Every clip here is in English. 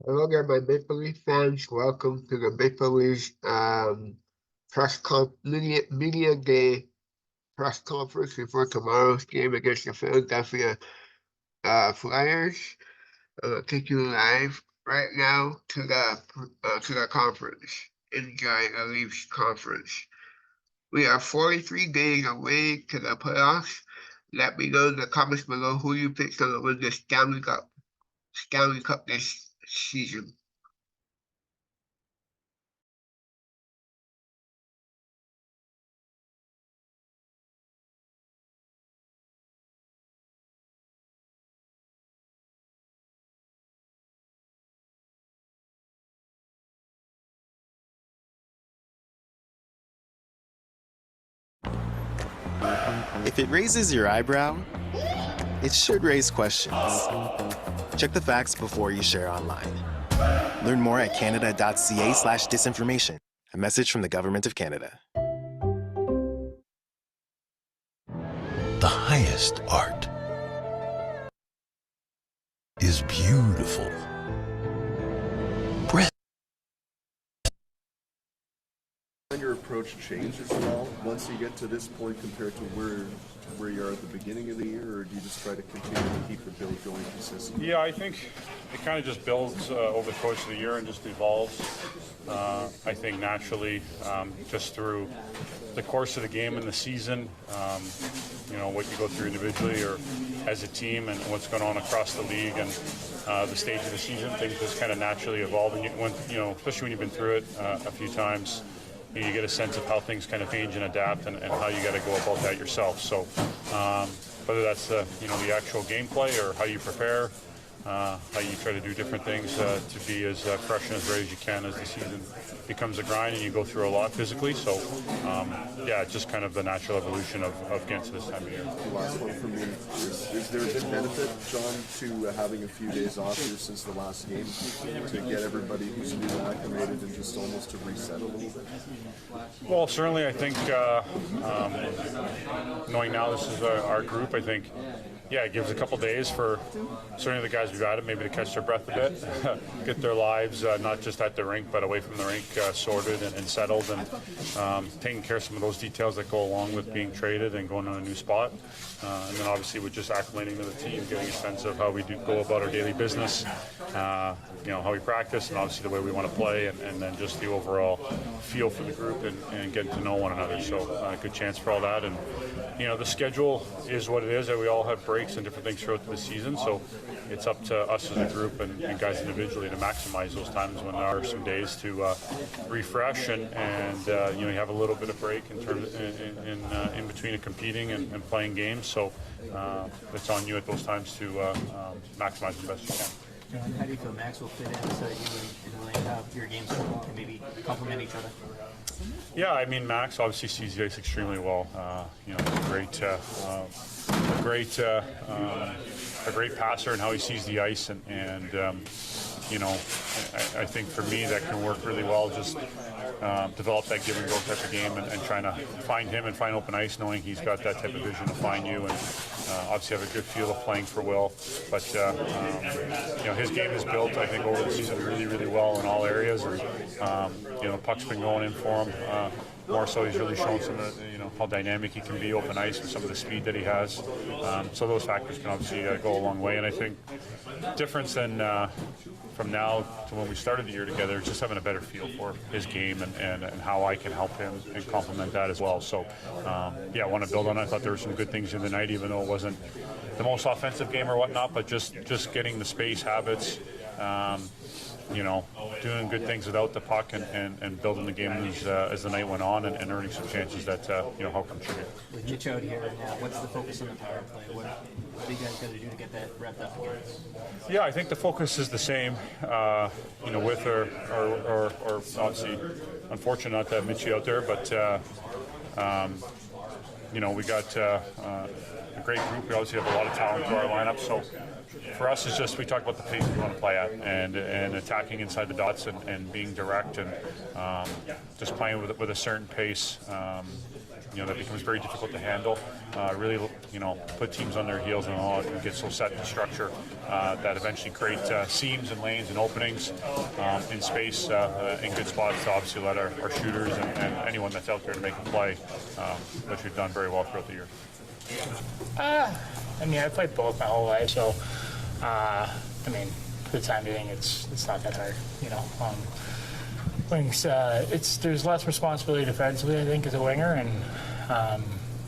Hello there, my Maple Leaf fans. Welcome to the Maple Leafs media day press conference before tomorrow's game against the Philadelphia Flyers. Take you live right now to the conference. Enjoy the Leafs conference. We are 43 days away to the playoffs. Let me know in the comments below who you picked to win the Stanley Cup this season. If it raises your eyebrow, it should raise questions. Check the facts before you share online. Learn more at canada.ca/disinformation. A message from the Government of Canada. The highest art is beautiful. Your approach changes at all once you get to this point compared to where you are at the beginning of the year, or do you just try to continue to keep the build going consistently? Yeah, I think it kind of just builds over the course of the year and just evolves. I think naturally, just through the course of the game and the season, what you go through individually or as a team and what's going on across the league and the stage of the season, things just kind of naturally evolve. And especially when you've been through it a few times, you get a sense of how things kind of change and adapt and how you got to go about that yourself. So whether that's the actual gameplay or how you prepare, how you try to do different things to be as fresh and as ready as you can as the season becomes a grind and you go through a lot physically. So it's just kind of the natural evolution of getting to this time of year. The last one for me, is there a big benefit, John, to having a few days off here since the last game to get everybody who's new acclimated and just almost to reset a little bit? Well, certainly I think knowing now this is our group, I think it gives a couple days for certainly the guys who've got it maybe to catch their breath a bit, get their lives not just at the rink but away from the rink sorted and settled, and taking care of some of those details that go along with being traded and going on a new spot. And then obviously with just acclimating to the team, getting a sense of how we do go about our daily business, how we practice, and obviously the way we want to play, and then just the overall feel for the group and getting to know one another. So good chance for all that. And the schedule is what it is, and we all have breaks and different things throughout the season. So it's up to us as a group and guys individually to maximize those times when there are some days to refresh and you have a little bit of break in terms in between competing and playing games. So it's on you at those times to maximize the best you can. John, how do you feel Max will fit in so that you and Elaine have your games can maybe complement each other? Yeah, I mean, Max obviously sees the ice extremely well. He's a great passer in how he sees the ice, and I think for me that can work really well. Just develop that give and go type of game and trying to find him and find open ice, knowing he's got that type of vision to find you, and obviously have a good feel of playing for Will. But his game is built, I think, over the season really, really well in all areas, and puck's been going in for him. More so, he's really shown some of how dynamic he can be open ice with some of the speed that he has. So those factors can obviously go a long way. And I think difference than from now to when we started the year together is just having a better feel for his game and how I can help him and complement that as well. So I want to build on it. I thought there were some good things in the night, even though it wasn't the most offensive game or whatnot, but just getting the space habits. Doing good things without the puck and building the game as the night went on and earning some chances that help contribute. With Mitch out here now, what's the focus on the power play? What do you guys got to do to get that wrapped up again? Yeah, I think the focus is the same. With or obviously unfortunate not to have Mitchie out there, but we got a great group. We obviously have a lot of talent to our lineup, so. For us, it's just we talk about the pace we want to play at and attacking inside the dots and being direct and just playing with a certain pace. that becomes very difficult to handle. Really, put teams on their heels and get so set in structure that eventually create seams and lanes and openings in space in good spots to obviously let our shooters and anyone that's out there to make a play, which we've done very well throughout the year. I played both my whole life, so for the time being, it's not that hard. Wings, there's less responsibility defensively, I think, as a winger, and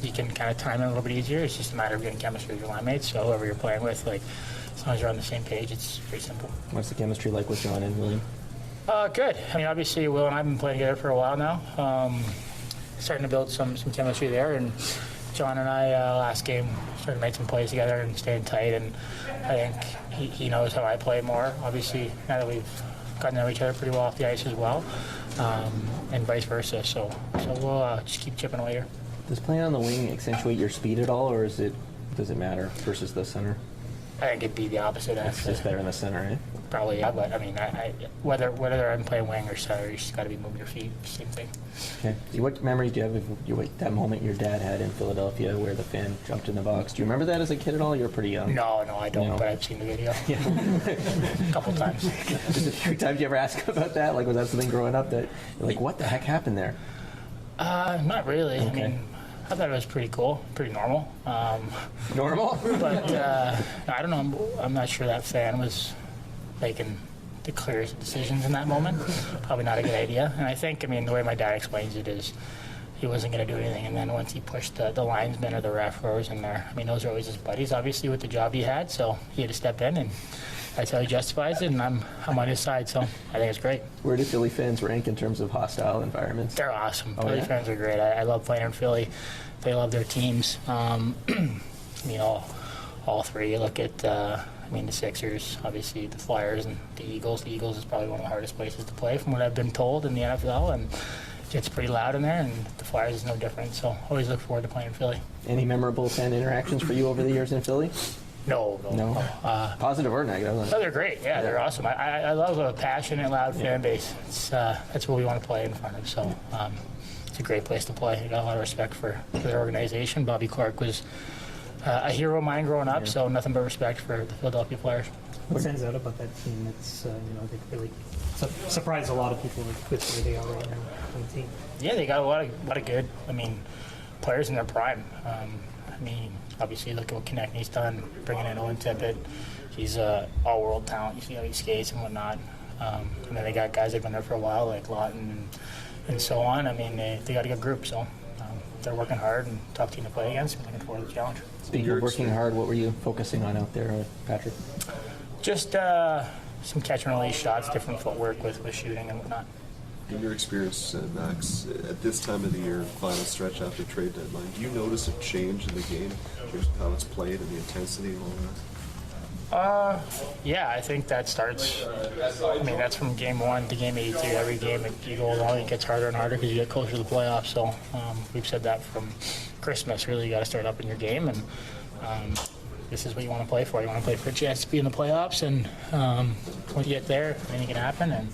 you can kind of time it a little bit easier. It's just a matter of getting chemistry with your line mates. So whoever you're playing with, as long as you're on the same page, it's pretty simple. What's the chemistry like with John and William? Good. Obviously, Will and I have been playing together for a while now. Starting to build some chemistry there, and John and I last game started to make some plays together and staying tight, and I think he knows how I play more. Obviously, now that we've gotten to know each other pretty well off the ice as well, and vice versa. So we'll just keep chipping away here. Does playing on the wing accentuate your speed at all, or does it matter versus the center? I think it'd be the opposite. It's just better in the center, right? Probably, yeah. But whether I'm playing wing or center, you just got to be moving your feet. Same thing. Okay. So what memories do you have of that moment your dad had in Philadelphia where the fan jumped in the box? Do you remember that as a kid at all? You were pretty young. No, I don't. No. But I've seen the video. Yeah. A couple times. Just a few times. You ever ask about that? Was that something growing up that you're like, what the heck happened there? Not really. Okay. I thought it was pretty cool, pretty normal. Normal? But I don't know. I'm not sure that fan was making the clearest decisions in that moment. Probably not a good idea. And I think, the way my dad explains it is he wasn't going to do anything. And then once he pushed the linesman or the ref who was in there, those are always his buddies, obviously, with the job he had. So he had to step in, and that's how he justifies it. And I'm on his side, so I think it's great. Where do Philly fans rank in terms of hostile environments? They're awesome. Philly fans are great. I love playing in Philly. They love their teams. All three. You look at, the Sixers, obviously the Flyers, and the Eagles. The Eagles is probably one of the hardest places to play, from what I've been told in the NFL, and it gets pretty loud in there. And the Flyers is no different. So always look forward to playing in Philly. Any memorable fan interactions for you over the years in Philly? No. Positive or negative? No, they're great. Yeah, they're awesome. I love a passionate, loud fan base. That's what we want to play in front of. So. It's a great place to play. I got a lot of respect for their organization. Bobby Clark was a hero of mine growing up, so nothing but respect for the Philadelphia Flyers. What stands out about that team that's, they really surprised a lot of people with where they are right now on the team? Yeah, they got a lot of good, players in their prime. Obviously, look at what Konechny's done, bringing in Owen Tippett. He's an all-world talent. You see how he skates and whatnot. And then they got guys that have been there for a while, like Lawton and so on. They got a good group, so they're working hard and tough team to play against. We're looking forward to the challenge. Speaking of working hard, what were you focusing on out there, Patrick? Just some catch and release shots, different footwork with shooting and whatnot. In your experience, Max, at this time of the year, final stretch after trade deadline, do you notice a change in the game in terms of how it's played and the intensity and all that? Yeah, I think that starts, that's from game 1 to game 82. Every game that you go along, it gets harder and harder because you get closer to the playoffs. So we've said that from Christmas. Really, you got to start up in your game, and this is what you want to play for. You want to play for a chance to be in the playoffs, and when you get there, anything can happen, and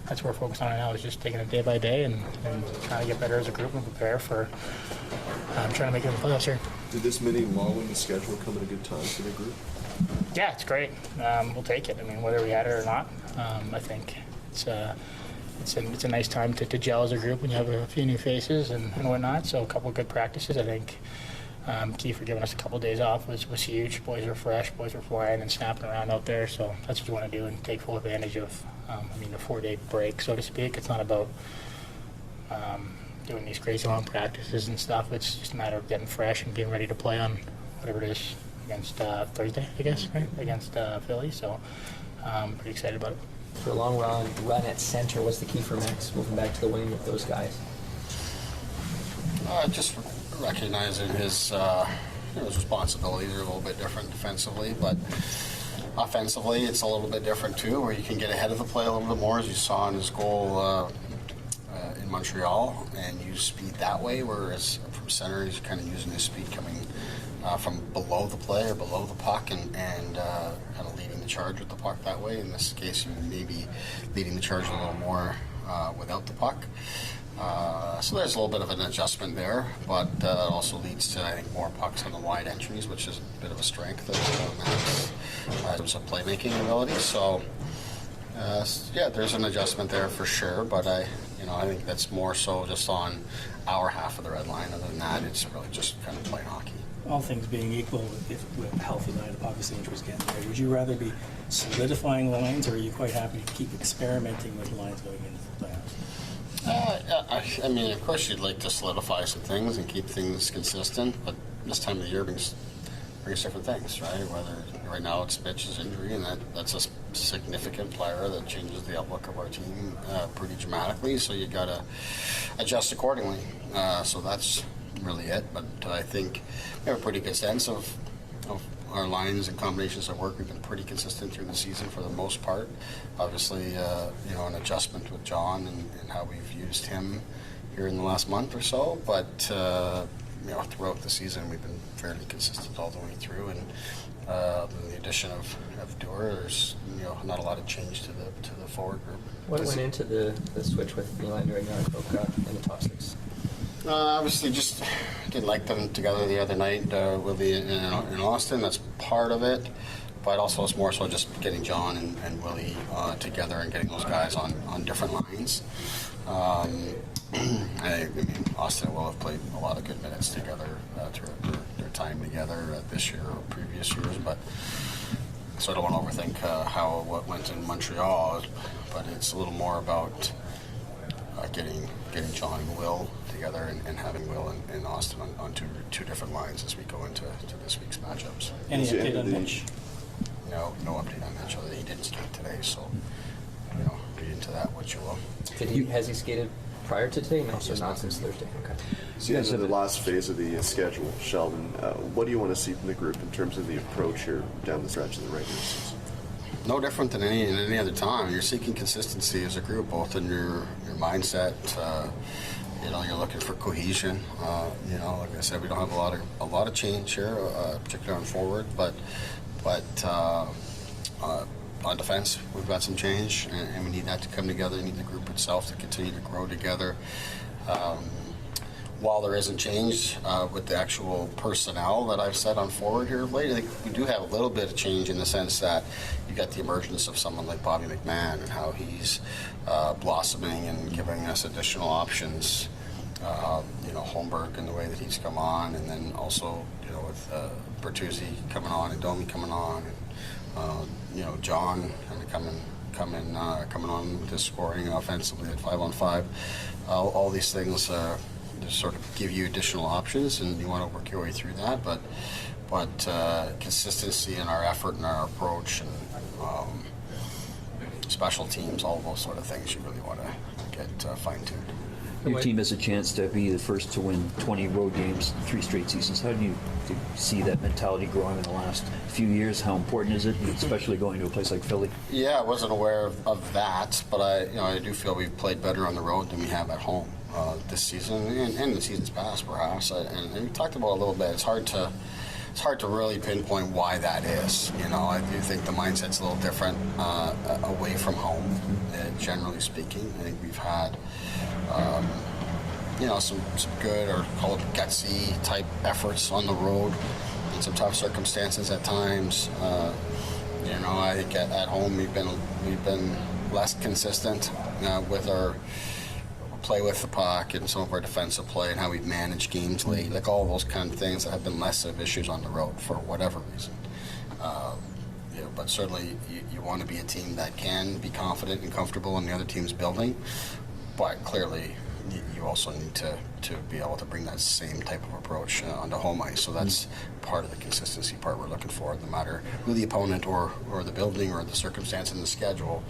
that's what we're focused on right now, is just taking it day by day and trying to get better as a group and prepare for trying to make it in the playoffs here. Did this mini lull in the schedule come at a good time for the group? Yeah, it's great. We'll take it. Whether we had it or not, I think it's a nice time to gel as a group when you have a few new faces and whatnot. So a couple of good practices. I think key for giving us a couple of days off was huge. Boys are fresh. Boys are flying and snapping around out there. So that's what you want to do and take full advantage of. The 4-day break, so to speak. It's not about doing these crazy long practices and stuff. It's just a matter of getting fresh and being ready to play on whatever it is against Thursday, I guess, right? Against Philly. So I'm pretty excited about it. For a long run at center, what's the key for Max moving back to the wing with those guys? Just recognizing his responsibilities are a little bit different defensively, but offensively it's a little bit different too, where you can get ahead of the play a little bit more, as you saw in his goal in Montreal, and use speed that way, whereas from center he's kind of using his speed coming from below the play or below the puck and kind of leading the charge with the puck that way. In this case, you may be leading the charge a little more without the puck. So there's a little bit of an adjustment there, but it also leads to, I think, more pucks on the wide entries, which is a bit of a strength of Matt's in terms of playmaking ability. So, yeah, there's an adjustment there for sure, but I think that's more so just on our half of the red line. Other than that, it's really just kind of playing hockey. All things being equal, with a healthy lineup, obviously injuries getting there, would you rather be solidifying lines, or are you quite happy to keep experimenting with lines going into the playoffs? I mean, of course, you'd like to solidify some things and keep things consistent, but this time of the year brings different things, right? Whether right now it's Mitch's injury, and that's a significant player that changes the outlook of our team pretty dramatically. So you got to adjust accordingly. So that's really it. But I think we have a pretty good sense of our lines and combinations of work. We've been pretty consistent through the season for the most part. Obviously, an adjustment with John and how we've used him here in the last month or so. But throughout the season, we've been fairly consistent all the way through. And the addition of Dewar, there's not a lot of change to the forward group. What went into the switch with Nylander and Yarncroke in the top six? Obviously, just didn't like them together the other night with in Austin. That's part of it, but also it's more so just getting John and Willie together and getting those guys on different lines. I mean, Austin and Will have played a lot of good minutes together through their time together this year or previous years, but so I don't want to overthink what went in Montreal, but it's a little more about getting John and Will together and having Will and Austin on two different lines as we go into this week's matchups. Any update on Mitch? No update on Mitch. He didn't skate today, so read into that what you will. Has he skated prior to today? No, so not since Thursday. Okay. So into the last phase of the schedule, Sheldon, what do you want to see from the group in terms of the approach here down the stretch of the regular season? No different than any other time. You're seeking consistency as a group, both in your mindset. You're looking for cohesion. Like I said, we don't have a lot of change here, particularly on forward, but on defense, we've got some change, and we need that to come together. We need the group itself to continue to grow together. While there isn't change with the actual personnel that I've said on forward here lately, we do have a little bit of change in the sense that you got the emergence of someone like Bobby McMahon and how he's blossoming and giving us additional options. Holmberg and the way that he's come on, and then also with Bertuzzi coming on and Domi coming on, and John kind of coming on with his scoring offensively at 5-on-5. All these things just sort of give you additional options, and you want to work your way through that. But consistency in our effort and our approach and special teams, all those sort of things, you really want to get fine-tuned. Your team has a chance to be the first to win 20 road games 3 straight seasons. How do you see that mentality growing in the last few years? How important is it, especially going to a place like Philly? Yeah, I wasn't aware of that, but I do feel we've played better on the road than we have at home this season and the seasons past, perhaps. And we talked about it a little bit. It's hard to really pinpoint why that is. I do think the mindset's a little different away from home, generally speaking. I think we've had some good, or call it gutsy type efforts on the road in some tough circumstances at times. I think at home we've been less consistent with our play with the puck and some of our defensive play and how we've managed games late, like all those kind of things that have been less of issues on the road for whatever reason. But certainly you want to be a team that can be confident and comfortable in the other team's building, but clearly you also need to be able to bring that same type of approach onto home ice. So that's part of the consistency part we're looking for. No matter who the opponent or the building or the circumstance in the schedule,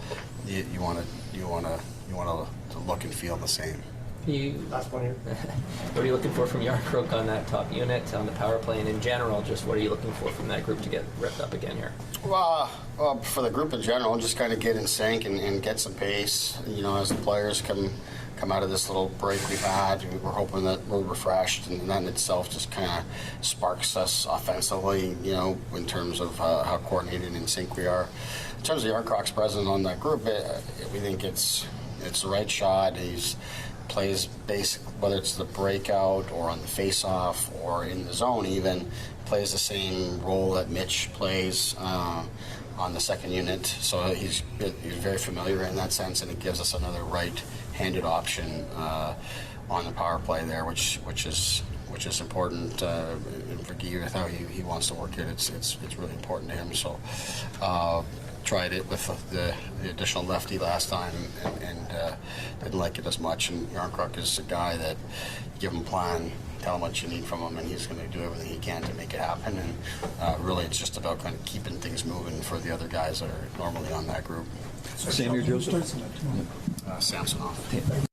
you want to look and feel the same. Last one here. What are you looking for from Yarncroke on that top unit, on the power play, and in general, just what are you looking for from that group to get ripped up again here? Well, for the group in general, just kind of get in sync and get some pace. As the players come out of this little break we've had, we're hoping that we're refreshed, and that in itself just kind of sparks us offensively, in terms of how coordinated and in sync we are. In terms of Yarncroke's presence on that group, we think it's the right shot. He's plays basic, whether it's the breakout or on the face-off or in the zone even, plays the same role that Mitch plays on the second unit. So he's very familiar in that sense, and it gives us another right-handed option on the power play there, which is important. And for Guy, with how he wants to work it, it's really important to him. So tried it with the additional lefty last time and didn't like it as much. And Yarncrook is a guy that you give him a plan, tell him what you need from him, and he's going to do everything he can to make it happen. And really, it's just about kind of keeping things moving for the other guys that are normally on that group. Same here, Joseph. Samsonov.